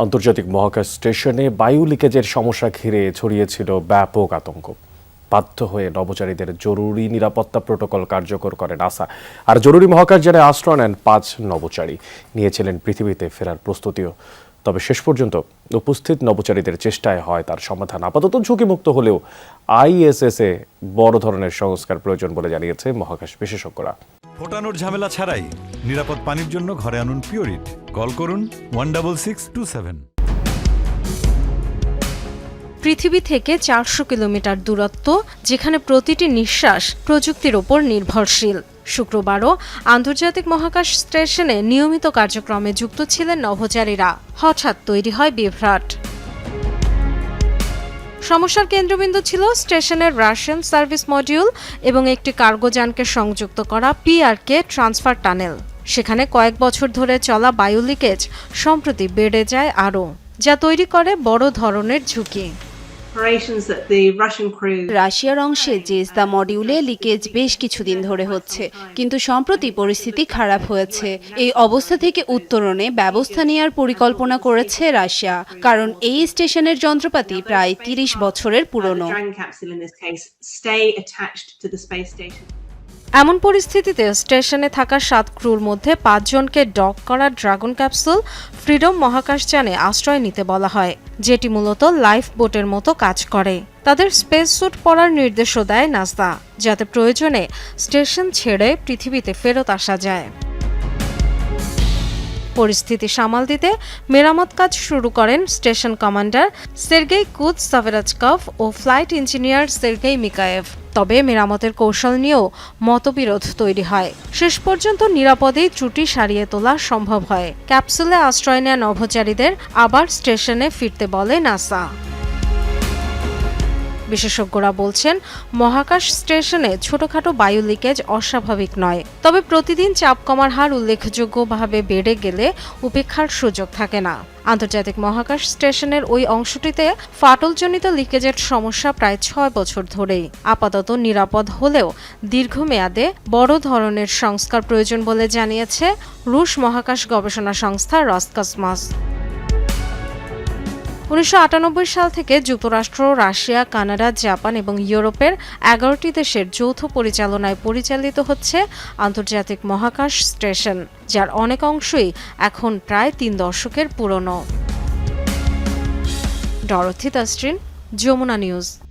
আন্তর্জাতিক মহাকাশ স্টেশনে বায়ু লিকেজের সমস্যা ঘিরে ছড়িয়েছিল ব্যাপক আতঙ্ক। বাধ্য হয়ে নভোচারীদের জরুরি নিরাপত্তা প্রোটোকল কার্যকর করে নাসা। আর জরুরি মহাকাশযানে আশ্রয় নেন 5 নভোচারী। নিয়েছিলেন পৃথিবীতে ফেরার প্রস্তুতিও। তবে শেষ পর্যন্ত উপস্থিত নভোচারীদের চেষ্টায় হয় তার সমাধান। আপাতত ঝুঁকিমুক্ত হলেও আইএসএস-এ বড় ধরনের সংস্কার প্রয়োজন বলে জানিয়েছে মহাকাশ বিশেষজ্ঞরা। ফোটানোর ঝামেলা ছাড়াই নিরাপদ পানির জন্য ঘরে আনুন পিওরিট। কল করুন 16627। পৃথিবী থেকে 400 কিলোমিটার দূরত্ব, যেখানে প্রতিটি নিঃশ্বাস প্রযুক্তির ওপর নির্ভরশীল। শুক্রবারও আন্তর্জাতিক মহাকাশ স্টেশনে নিয়মিত কার্যক্রমে যুক্ত ছিলেন নভোচারীরা। হঠাৎ তৈরি হয় বিভ্রাট। সমস্যার কেন্দ্রবিন্দু ছিল স্টেশনের রাশিয়ান সার্ভিস মডিউল এবং একটি কার্গোযানকে সংযুক্ত করা পিআরকে ট্রান্সফার টানেল। সেখানে কয়েক বছর ধরে চলা বায়ু লিকেজ সম্প্রতি বেড়ে যায় আরও, যা তৈরি করে বড় ধরনের ঝুঁকি। রাশিয়ার অংশে জেজদা মডিউলে লিকেজ বেশ কিছুদিন ধরে হচ্ছে, কিন্তু সম্প্রতি পরিস্থিতি খারাপ হয়েছে। এই অবস্থা থেকে উত্তরণে ব্যবস্থা নেওয়ার পরিকল্পনা করেছে রাশিয়া, কারণ এই স্টেশনের যন্ত্রপাতি প্রায় 30 বছরের পুরনো। এমন পরিস্থিতিতে স্টেশনে থাকা 7 ক্রুর মধ্যে 5 জনকে ডক করা ড্রাগন ক্যাপসুল ফ্রিডম মহাকাশযানে আশ্রয় নিতে বলা হয়, যেটি মূলত লাইফ বোটের মতো কাজ করে। তাদের স্পেস স্যুট পরার নির্দেশও দেয় নাসা, যাতে প্রয়োজনে স্টেশন ছেড়ে পৃথিবীতে ফেরত আসা যায়। পরিস্থিতি সামাল দিতে মেরামত কাজ শুরু করেন স্টেশন কমান্ডার সের্গেই কুদসাভেরাচকভ ও ফ্লাইট ইঞ্জিনিয়ার সের্গেই মিকায়েভ। তবে মেরামতের কৌশল নিয়েও মতবিরোধ তৈরি হয়। শেষ পর্যন্ত নিরাপদেই ত্রুটি সারিয়ে তোলা সম্ভব হয়। ক্যাপসুলে আশ্রয় নেওয়া নভোচারীদের আবার স্টেশনে ফিরতে বলে নাসা। বিশেষজ্ঞরা বলছেন, মহাকাশ স্টেশনে ছোটখাটো বায়ু লিকেজ অস্বাভাবিক নয়। তবে প্রতিদিন চাপ কমার হার উল্লেখযোগ্যভাবে বেড়ে গেলে উপেক্ষার সুযোগ থাকে না। আন্তর্জাতিক মহাকাশ স্টেশনের ওই অংশটিতে ফাটলজনিত লিকেজের সমস্যা প্রায় 6 বছর ধরেই। আপাতত নিরাপদ হলেও দীর্ঘমেয়াদে বড় ধরনের সংস্কার প্রয়োজন বলে জানিয়েছে রুশ মহাকাশ গবেষণা সংস্থা রসকসমস। 1998 সাল থেকে যুক্তরাষ্ট্র, রাশিয়া, কানাডা, জাপান এবং ইউরোপের 11টি দেশের যৌথ পরিচালনায় পরিচালিত হচ্ছে আন্তর্জাতিক মহাকাশ স্টেশন, যার অনেক অংশই এখন প্রায় 3 দশকের পুরনো। Dorothy Tasrin, Jamuna news.